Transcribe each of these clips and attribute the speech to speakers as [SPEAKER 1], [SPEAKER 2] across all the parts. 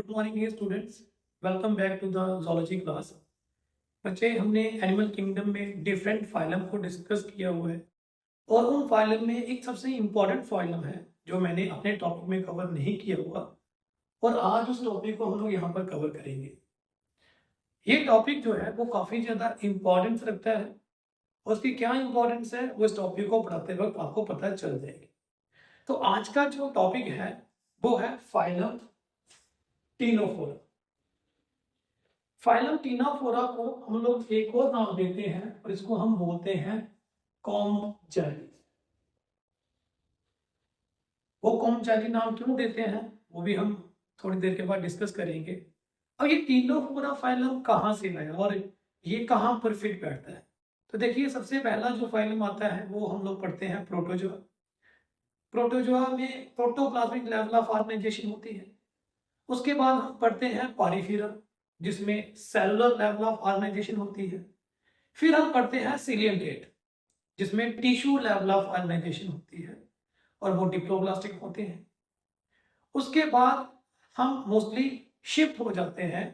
[SPEAKER 1] Good morning dear students, welcome back to the zoology class. बच्चे, हमने animal kingdom में different phylum को discuss किया हुआ है और उन फाइलम में एक सबसे इम्पॉर्टेंट फाइलम है जो मैंने अपने टॉपिक में कवर नहीं किया हुआ और आज उस टॉपिक को हम लोग यहाँ पर कवर करेंगे। ये टॉपिक जो है वो काफ़ी ज़्यादा इम्पॉर्टेंस रखता है और उसकी क्या इम्पोर्टेंस है वो इस टॉपिक को पढ़ाते वक्त आपको पता चल जाएगी। तो आज का जो टॉपिक है वो है फाइलम टीनोफोरा। फाइलम टीनाफोरा को हम लोग एक और नाम देते हैं और इसको हम बोलते हैं कॉम्ब-चैली। वो कॉम्ब-चैली नाम क्यों देते हैं वो भी हम थोड़ी देर के बाद डिस्कस करेंगे। अब ये टीनोफोरा फाइलम कहाँ से आया और ये कहाँ पर फिट बैठता है। तो देखिए, सबसे पहला जो फाइलम आता है वो हम लोग पढ़ते हैं प्रोटोजोआ। प्रोटोजोआ में प्रोटोप्लाज्मिक लेवल ऑफ ऑर्गेनाइजेशन होती है। उसके बाद हम पढ़ते हैं पॉरीफेरा जिसमें सेलुलर लेवल ऑफ ऑर्गेनाइजेशन होती है। फिर हम पढ़ते हैं सिलियंट्रेट जिसमें टिश्यू लेवल ऑफ ऑर्गेनाइजेशन होती है और वो डिप्लोब्लास्टिक होते हैं। उसके बाद हम मोस्टली शिफ्ट हो जाते हैं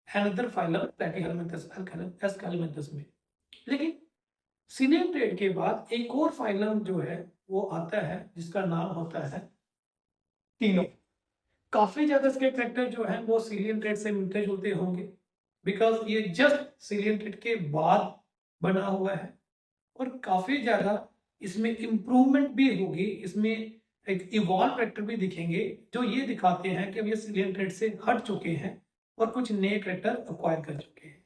[SPEAKER 1] अनदर फाइलम प्लेटीहेलमिन्थस एस्केलमिन्थस में। लेकिन सिलियंट्रेट के बाद एक और फाइलम जो है वो आता है जिसका नाम होता है टीनो। काफी ज्यादा इसके कैरेक्टर जो है वो सिलियंट्रेट से मिलते जुलते होंगे बिकॉज ये जस्ट सिलियंट्रेट के बाद बना हुआ है और काफी ज्यादा इसमें इम्प्रूवमेंट भी होगी। इसमें एक इवॉल्व कैरेक्टर भी दिखेंगे जो ये दिखाते हैं कि अब ये सिलियंट्रेट से हट चुके हैं और कुछ नए कैरेक्टर अक्वायर कर चुके हैं।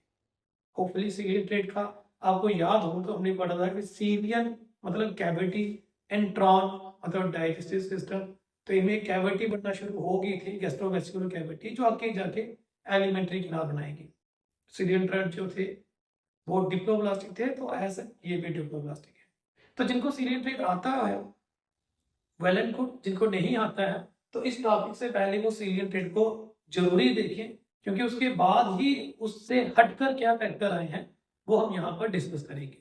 [SPEAKER 1] होपफुली सिलियंट्रेट का आपको याद हो तो हमने पढ़ा था कि सीलियन मतलब कैविटी, एंट्रॉन मतलब डाइजेस्टिव सिस्टम। तो इनमें कैविटी बनना शुरू हो गई थी, गैस्ट्रोवेस्कुलर कैविटी, जो आगे जाके एलिमेंट्री किनार बनाएगी। सिलियंट्रेट जो थे वो डिप्लोब्लास्टिक थे, तो ऐसे ये भी डिप्लोब्लास्टिक है। तो जिनको सिलियंट्रेट आता है वेल एंड गुड, जिनको नहीं आता है तो इस टॉपिक से पहले वो सिलियंट्रेट को जरूरी देखें क्योंकि उसके बाद ही उससे हटकर क्या फैक्टर आए हैं वो हम यहाँ पर डिस्कस करेंगे।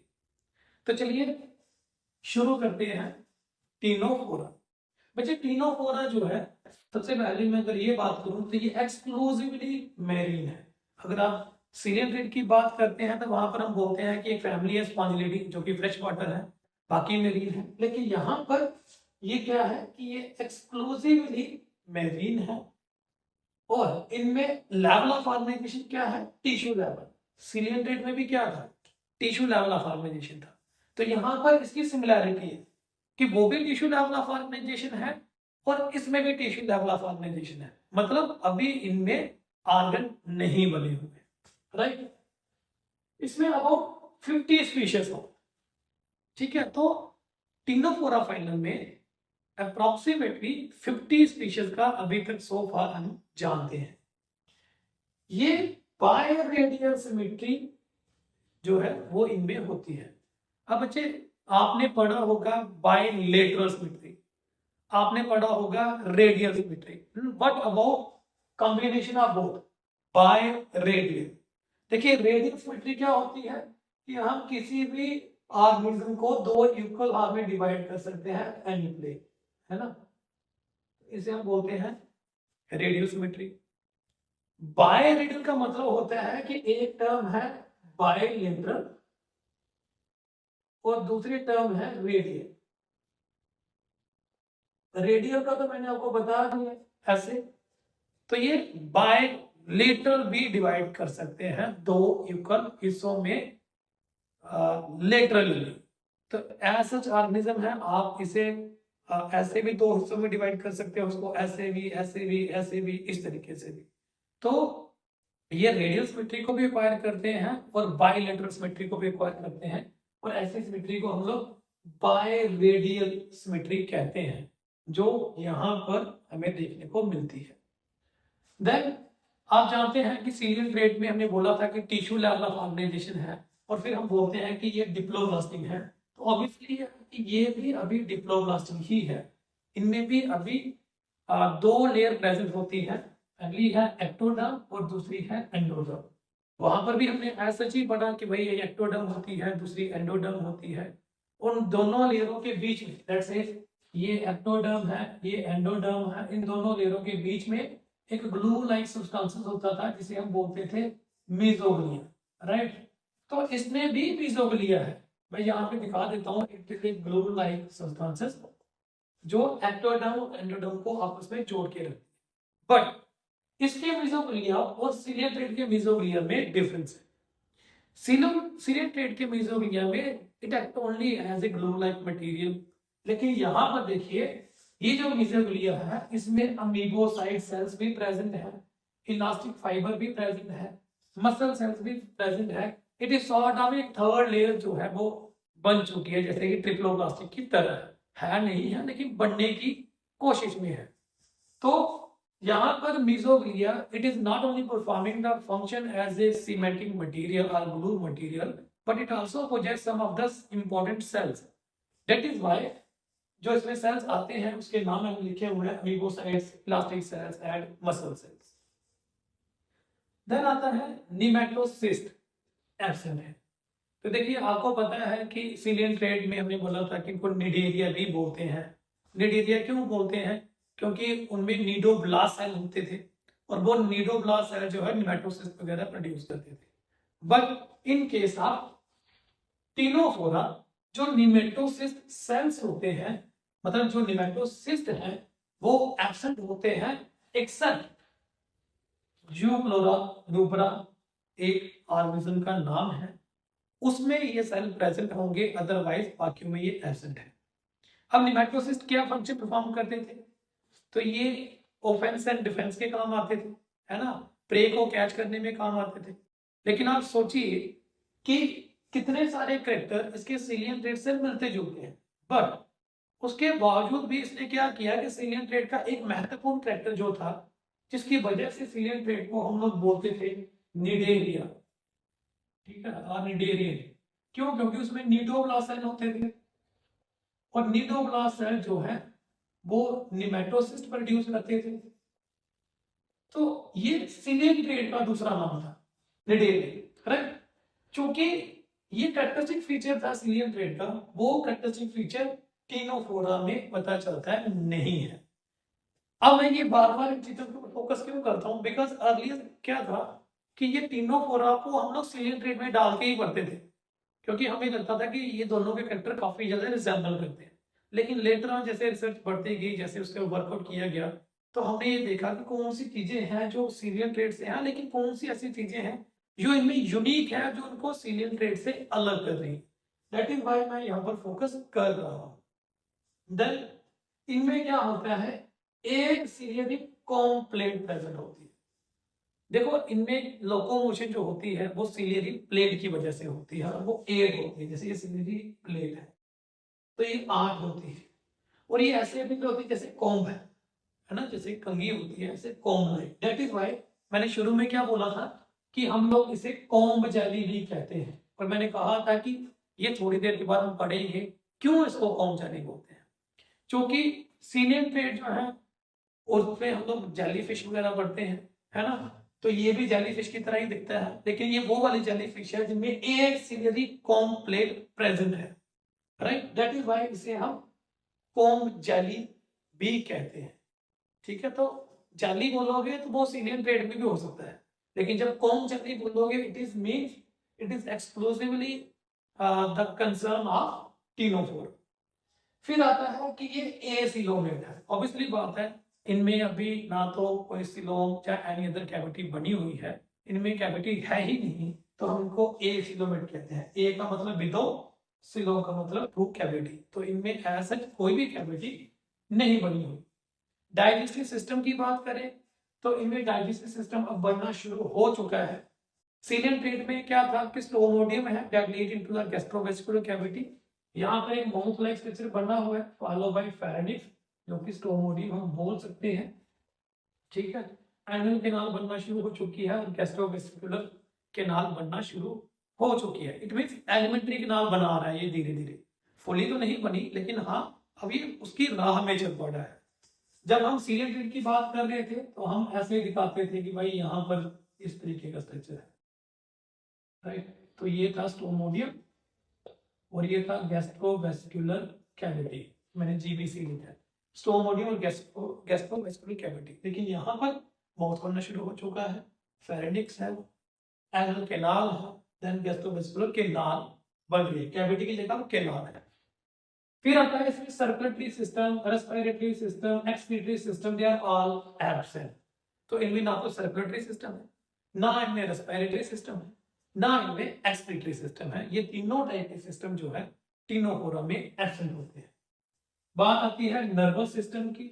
[SPEAKER 1] तो चलिए शुरू करते हैं टीनोफोरा। बच्चे, टीनोफोरा जो है सबसे पहले मैं अगर ये बात करूं तो ये एक्सक्लूसिवली मैरीन है। अगर आप सिलियंट्रेट की बात करते हैं तो वहां पर हम बोलते हैं कि एक फैमिली है स्पॉन्जिलिडी जो कि फ्रेश वाटर है, बाकी मैरीन है। लेकिन यहाँ पर ये क्या है कि ये एक्सक्लूसिवली मैरीन है और इनमें लेवल ऑफ ऑर्गेनाइजेशन क्या है, टिश्यू लेवल। सिलियंट्रेट में भी क्या था, टिश्यू लेवल ऑफ ऑर्गेनाइजेशन था। तो यहाँ पर इसकी सिमिलैरिटी है कि वो भी टिश्यू लेवल ऑफ ऑर्गेनाइजेशन है और इसमें भी टिश्यू लेवल ऑफ ऑर्गेनाइजेशन है। मतलब अभी इनमें ऑर्गन नहीं बने हुए, राइट। इसमें अबाउट 50 स्पीशीज हो, ठीक है। तो टीनोफोरा फाइलम में अप्रोक्सीमेटली 50 स्पीशीज का अभी तक सो फार हम जानते हैं। ये बायरेडियल सिमेट्री जो है वो इनमें होती है। अब बच्चे, आपने पढ़ा होगा बायलेटरल सिमेट्री, आपने पढ़ा होगा radial symmetry, what about combination of both, biradial. देखिए, रेडियल सिमेट्री क्या होती है कि हम किसी भी ऑर्गेनिज्म को दो इक्वल भाग में डिवाइड कर सकते हैं एनी प्ले, है ना। इसे हम बोलते हैं रेडियल सिमेट्री। बायरेडियल का मतलब होता है कि एक टर्म है बायलेटरल और दूसरी टर्म है रेडियल। रेडियल का तो मैंने आपको बता दिया ऐसे। तो ये बायलेटरल भी डिवाइड कर सकते हैं दो इक्वल हिस्सों में लेटरली। तो ऐसा ऑर्गेनिज्म है, आप इसे ऐसे भी दो हिस्सों में डिवाइड कर सकते हो, उसको ऐसे भी ऐसे भी ऐसे भी, इस तरीके से भी। तो ये रेडियल सिमेट्री को भी एक्वायर करते हैं और बायलेटरल सिमेट्री को भी एक्वायर करते हैं और ऐसी सिमेट्री को हम लोग बायरेडियल सिमेट्री कहते हैं जो यहाँ पर हमें देखने को मिलती है। देन आप जानते हैं कि सिलियंट्रेट में हमने बोला था कि टिश्यू लेवल ऑफ ऑर्गेनाइजेशन है और फिर हम बोलते हैं कि ये डिप्लोब्लास्टिक है। तो ऑब्वियसली ये भी अभी डिप्लोब्लास्टिक ही है। इनमें भी अभी दो लेयर प्रेजेंट होती है, पहली है एक्टोडर्म और दूसरी है एंडोडर्म। वहां पर भी हमने ऐसा ही पढ़ा कि भाई ये एक्टोडर्म होती है, दूसरी एंडोडर्म होती है। उन दोनों लेयरों के बीच में, लेट्स से ये एक्टोडर्म है, ये एंडोडर्म है, इन दोनों लेयरों के बीच में एक ग्लू लाइक सब्सटेंसेस होता था जिसे हम बोलते थे मीजोग्लिया, राइट। तो इसमें भी मीजोग्लिया है, मैं यहाँ पे दिखा देता हूँ। It is a glue like substances जो एक्टोडर्म एंडोडर्म को आपस में जोड़ के रखती है। बट इसके मीजोग्लिया और सीलियन थ्रेड के मीजोग्लिया में डिफरेंस है। सीलियन थ्रेड के मीजोग्लिया में it act only as a glue like material, लेकिन यहाँ पर देखिए ये जो मीजोग्लिया है इसमें अमीबोसाइड सेल्स भी प्रेजेंट है, इलास्टिक फाइबर भी प्रेजेंट है, मसल सेल्स भी प्रेजेंट है। इट इज सॉर्ट ऑफ एक थर्ड लेयर जो है वो बन चुकी है, जैसे कि ट्रिप्लोब्लास्टिक की तरह है नहीं है लेकिन बनने की कोशिश में है। तो यहाँ पर mesoglea it is not only performing the function as a cementing material और glue material, but it also possesses some of the important cells. That is why जो इसमें सेल्स आते हैं उसके नाम हम लिखे हुए हैं amoebocytes, elastic cells and muscle cells. Then आता है निमेटोसिस्ट एब्सेंट है। तो देखिए आपको पता है कि सीलियन थ्रेड में हमने बोला था कि इनको निडेरिया भी बोलते हैं। निडेरिया क्यों बोलते हैं? क्योंकि उनमें नीडोब्लास्ट सेल होते थे और वो नीडोब्लास्ट सेल जो है निमेटोसिस्ट वगैरह प्रोड्यूस करते थे। But in case of Ctenophora जो निमेटोसिस्ट सेल्स होते हैं, मतलब जो निमेटोसिस्ट हैं वो एब्सेंट होते हैं, एक्सेप्ट यूक्लोरा रूब्रा एक ऑर्गेनिज्म का नाम है, उसमें ये सेल प्रेजेंट होंगे, अदरवाइज बाकियों में ये एब्सेंट है। अब निमेटोसिस्ट क्या फंक्शन परफॉर्म करते थे? तो ये ऑफेंस एंड डिफेंस के काम आते थे, है ना, प्रे को कैच करने में काम आते थे। लेकिन आप सोचिए कि कितने सारे कैरेक्टर इसके सीलियन थ्रेड से मिलते जुलते हैं, बट उसके बावजूद भी इसने क्या किया कि सीलियन थ्रेड का एक महत्वपूर्ण कैरेक्टर जो था, जिसकी वजह से सीलियन थ्रेड को हम लोग बोलते थे निडेरिया, ठीक है, और निडेरियन क्यों? क्योंकि उसमें नीडोब्लास्ट सेल होते थे और नीडोब्लास्ट सेल जो है वो निमेटोसिस्ट प्रोड्यूस करते थे। तो ये सीलियन थ्रेड का दूसरा नाम था निडेरियन, करेक्ट। चूंकि ये कैरेक्टरिस्टिक फीचर था सीलियन थ्रेड का, वो कैरेक्टरिस्टिक फीचर टिनोफोरा में पता चलता है नहीं है। अब मैं ये बार बार इन चीजों पर फोकस क्यों करता हूँ? बिकॉज अर्लियर क्या था कि ये टिनोफोरा को हम लोग सीलियन थ्रेड में डाल के ही पढ़ते थे, क्योंकि हमें लगता था कि ये दोनों के कैरेक्टर काफी ज्यादा रिजेंबल करते हैं। लेकिन लेटर ऑन जैसे रिसर्च बढ़ती गई, जैसे उसके वर्कआउट किया गया, तो हमने ये देखा कि कौन सी चीजें हैं जो सीलियन थ्रेड से हैं, लेकिन कौन सी ऐसी चीजें हैं जो इनमें यूनिक है, जो उनको सीलियन थ्रेड से अलग कर रही है। दैट इज व्हाई मैं यहाँ पर फोकस कर रहा हूँ। देन इनमें क्या होता है, एक सीलियन कॉम्प्लेट प्रेजेंट होती है। देखो इनमें लोकोमोशन जो होती है वो सीलियरी प्लेट की वजह से होती है, और वो 8 होती है। जैसे ये सीलियरी प्लेट है तो ये 8 होती है, और ये ऐसे भी होती है जैसे कॉम्ब है ना, जैसे कंघी होती है ऐसे कॉम्ब है। दैट इज व्हाई मैंने शुरू में क्या बोला था कि हम लोग इसे कॉम्ब जेली भी कहते हैं, और मैंने कहा था कि ये थोड़ी देर के बाद हम पढ़ेंगे क्यों इसको कॉम्ब जेली बोलते हैं। क्योंकि सीलियन थ्रेड जो है उसमें हम लोग जेली फिश वगैरह पढ़ते हैं, है ना, तो ये भी जेलीफिश की तरह ही दिखता है, लेकिन ये वो वाली जेलीफिश है जिनमें एक सीलियरी कॉम्ब प्लेट प्रेजेंट है, राइट। दैट इज व्हाई इसे हम कॉम्ब जेली भी कहते हैं, ठीक है। तो जेली बोलोगे तो वो सीलियन थ्रेड में भी हो सकता है, लेकिन जब कॉम्ब जेली बोलोगे it is means it is exclusively the concern of ctenophore. फिर आता है कि ये एसिलोमेट है। ऑब्वियसली बात है इनमें अभी ना तो कोई सिलोम या एनी अदर कैविटी बनी हुई है, इनमें कैविटी है ही नहीं, तो हम इनको एसिलोमेट कहते हैं। ए का मतलब विदाउट, सिलोम का मतलब थ्रू कैविटी, तो इनमें ऐसा कोई भी कैविटी नहीं बनी हुई। डाइजेस्टिव सिस्टम की बात करें तो इनमें डाइजेस्टिव सिस्टम अब बनना शुरू हो चुका है। सीलियन थ्रेड में क्या था कि स्टोमोडियम है that lead into the gastrovascular cavity. यहाँ पर एक माउथ लाइक स्ट्रक्चर बना हुआ है फॉलो बाय फेरेनिक्स, जो कि स्टोमोडियम हम बोल सकते हैं, ठीक है। एनल केनाल बनना शुरू हो चुकी है और गैस्ट्रोवेस्कुलर केनाल बनना शुरू हो चुकी है। इट मींस एलिमेंट्री केनाल बना रहा है ये धीरे धीरे, फुली तो नहीं बनी लेकिन हाँ अभी उसकी राह में चल पड़ा है। जब हम सीलियन थ्रेड की बात कर रहे थे तो हम ऐसे दिखाते थे कि भाई यहाँ पर इस तरीके का स्ट्रक्चर है, राइट। तो ये था स्टोमोडियम और ये था गैस्ट्रोवेस्कुलर कैविटी, मैंने जीबीसी लिखा है, स्टोमोडियम और गैस्ट्रोवेस्कुलर कैविटी। लेकिन यहाँ पर माउथ बनना शुरू हो चुका है, फेरेनिक्स है, एनल कैनाल है, देन गैस्ट्रोवेस्कुलर कैनाल बन रही है, कैविटी की जगह कैनाल है। फिर आता है इसमें circulatory system, respiratory system, excretory system, they are all absent. तो इनमें ना तो सर्कुलेटरी सिस्टम है, ना इनमें रेस्पिरेटरी सिस्टम है, ना इनमें एक्सक्रीटरी सिस्टम है। ये तीनों टाइप के सिस्टम जो है टिनोफोरा में एब्सेंट होते हैं। बात आती है नर्वस सिस्टम की।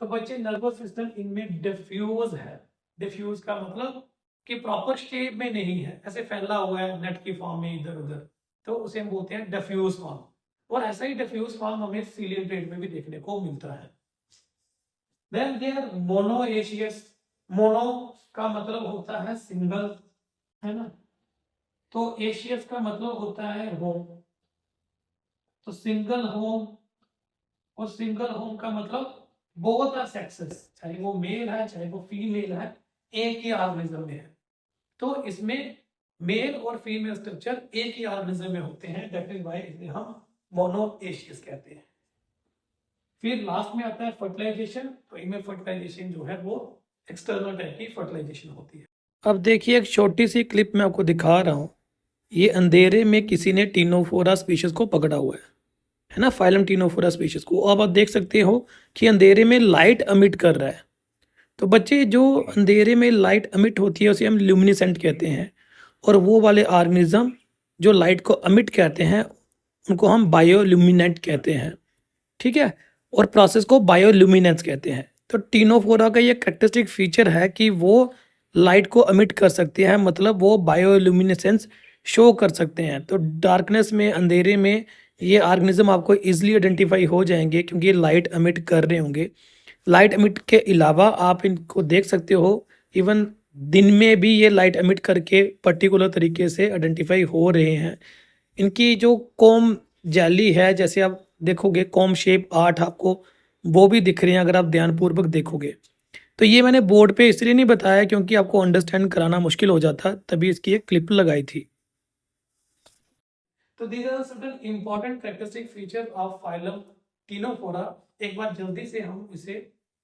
[SPEAKER 1] तो बच्चे नर्वस सिस्टम इनमें डिफ्यूज है। डिफ्यूज का मतलब कि प्रॉपर शेप में नहीं है, ऐसे फैला हुआ है नेट की फॉर्म में इधर उधर, तो उसे हम बोलते हैं डिफ्यूज फॉर्म। और ऐसा ही डिफ्यूज फॉर्म हमें सीलियन ट्रेट में भी देखने को मिलता है। Then there monoecious. मोनो का मतलब होता है सिंगल, है ना, तो एशियस का मतलब होता है होम। तो सिंगल होम, और सिंगल होम का मतलब बोथ आर सेक्सेस, चाहे वो मेल है चाहे वो फीमेल है, एक ही ऑर्गेनिज्म में है। तो इसमें मेल और फीमेल स्ट्रक्चर एक ही ऑर्गेनिज्म में होते हैं, दैट इज व्हाई इसे हम मोनोएशियस कहते हैं। फिर लास्ट में आता है फर्टिलाइजेशन। तो इनमें फर्टिलाइजेशन जो है वो एक्सटर्नल टाइप की फर्टिलाइजेशन होती है। अब देखिए एक छोटी सी क्लिप मैं आपको दिखा रहा हूँ। ये अंधेरे में किसी ने टिनोफोरा स्पीशीज को पकड़ा हुआ है ना, फाइलम टिनोफोरा स्पीशीज को। अब आप देख सकते हो कि अंधेरे में लाइट अमिट कर रहा है। तो बच्चे जो अंधेरे में लाइट अमिट होती है उसे हम ल्यूमिनेसेंट कहते हैं, और वो वाले ऑर्गेनिज्म जो लाइट को अमिट करते हैं उनको हम बायोल्यूमिनेंट कहते हैं, ठीक है, और प्रोसेस को बायोल्यूमिनेंस कहते हैं। तो टिनोफोरा का ये कैरेक्टरिस्टिक फीचर है कि वो लाइट को अमिट कर सकते हैं, मतलब वो बायोल्यूमिनेसेंस शो कर सकते हैं। तो डार्कनेस में, अंधेरे में ये ऑर्गेनिज्म आपको इजीली आइडेंटिफाई हो जाएंगे क्योंकि ये लाइट अमिट कर रहे होंगे। लाइट अमिट के अलावा आप इनको देख सकते हो इवन दिन में भी ये लाइट अमिट करके पर्टिकुलर तरीके से आइडेंटिफाई हो रहे हैं। इनकी जो कॉम जैली है, जैसे आप देखोगे कॉम शेप 8 आपको वो भी दिख रहे हैं अगर आप ध्यानपूर्वक देखोगे। तो ये मैंने बोर्ड पे इसलिए नहीं बताया क्योंकि आपको अंडरस्टैंड कराना मुश्किल हो जाता, तभी इसकी एक क्लिप लगाई थी। तो these are certain important characteristic features of phylum Ctenophora। एक बार जल्दी से हम इसे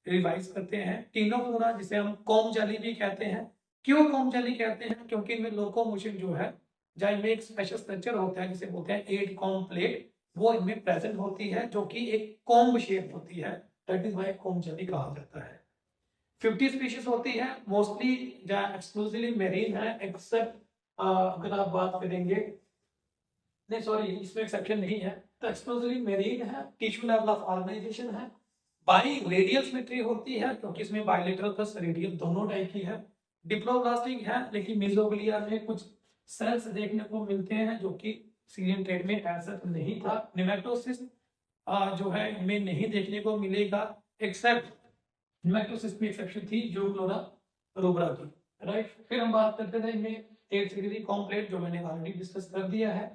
[SPEAKER 1] रिवाइज करते हैं। टिनोफोरा जिसे हम कॉम जाली भी कहते हैं। क्यों कॉम जाली कहते हैं? क्योंकि इनमें लोकोमोशन जो है, जहाँ इनमें एक स्पेशल स्ट्रक्चर होता है जिसे बोलते हैं 8 कॉम प्लेट, वो इनमें प्रेजेंट होती है जो कि एक कॉम्ब शेप होती है, दैट इज व्हाई कॉम जाली कहा जाता है। 50 स्पीशीज होती है, मोस्टली जहाँ एक्सक्लूसिवली मेरीन है, एक्सेप्ट अगर आप बात करेंगे, नहीं सॉरी इसमें एक्सेप्शन नहीं है, तो एक्सक्लूसिवली मेरीन है, टिश्यू लेवल ऑफ ऑर्गेनाइजेशन है, बाई रेडियल सिमेट्री होती है क्योंकि इसमें बायलेटरल प्लस रेडियल दोनों टाइप की है, डिप्लोब्लास्टिक है, लेकिन मेसोग्लिया में कुछ सेल्स देखने को मिलते हैं जो कि सीरियन ट्रेड में ऐसा नहीं था। निमेटोसिस जो है इनमें नहीं देखने को मिलेगा, एक्सेप्ट निमेटोसिस में एक्सेप्शन थी जो क्लोरा रोबरा की, राइट। फिर हम बात करते थे इनमें 8 डिग्री कॉम्प्लेट जो मैंने ऑलरेडी डिस्कस कर दिया है।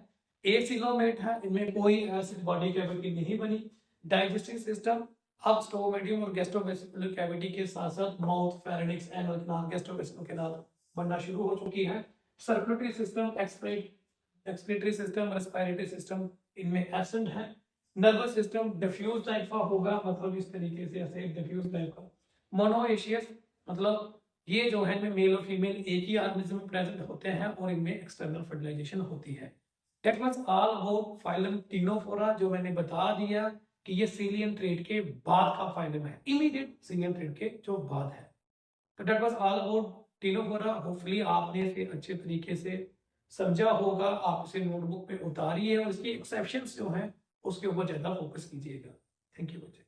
[SPEAKER 1] एसिलोमेट है, इनमें कोई एसिड बॉडी कैविटी नहीं बनी। डाइजेस्टिव सिस्टम अब स्टोमेटियम और गैस्ट्रोवेसिकुलर कैविटी के साथ साथ mouth, pharynx, anal canal, gastrovascular canal बनना शुरू हो चुकी है। Circulatory system, excretory system, respiratory system इनमें एब्सेंट है। नर्वस सिस्टम डिफ्यूज टाइप का होगा, मतलब इस तरीके से ऐसे डिफ्यूज टाइप का। मोनोएशियस मतलब ये जो है इनमें मेल और फीमेल एक ही ऑर्गेनिज्म में प्रेजेंट होते हैं और इनमें एक्सटर्नल फर्टिलाइजेशन होती है। That was all about phylum Ctenophora, जो मैंने बता दिया कि ये सीलियन ट्रेड के बाद का फाइलम है, इमीडिएट सीलियन ट्रेड के जो बाद है। तो that was all about Ctenophora। Hopefully आपने इसे अच्छे तरीके से समझा होगा, आप इसे नोटबुक पे उतारिए और इसकी एक्सेप्शंस जो हैं उसके ऊपर ज़्यादा फोकस कीजिएगा। थैंक यू बच्चे।